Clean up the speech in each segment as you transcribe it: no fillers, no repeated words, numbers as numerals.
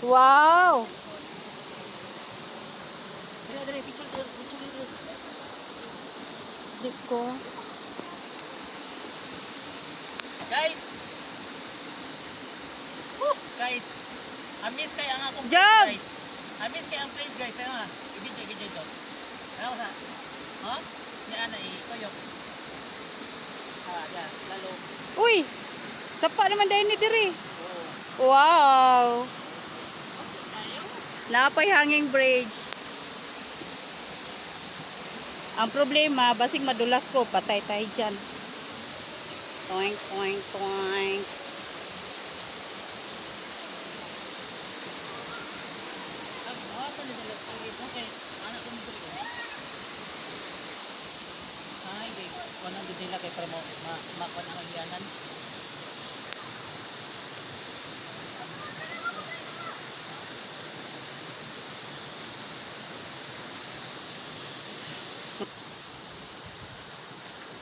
Wow! Dali, picture dito. Di ko. Guys! Woo! Guys! Amis kaya ang akong Job! place, guys. Amis kaya ang place, guys. Ano nga? Ibidyo ito. Ano sa? Ha? Ni Ana, ikoyok. Yan. Lalo. Uy! Sapa naman dahil ni Diri. Oh. Wow! Ayaw. Napay hanging bridge. Ang problema, basig madulas ko, patay tayo dyan. Toink, toink, toink. Ako ni Dalas. Okay. Anak ko mo dito. Ay, babe. Wanang din nila kay para makuha ng hangyanan.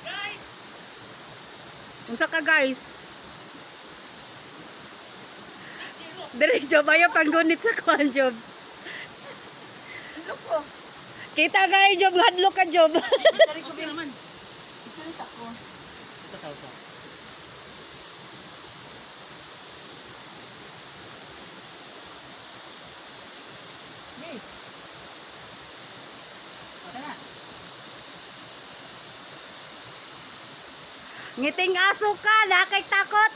Guys! Unsa ka guys? Dili job ayo panggunit sa kuan job. Kita gay job hadlok ka job. Okay naman. Ito ako. Ito tao to. Yes. Okay na. Ngiting aso ka, na kay takot.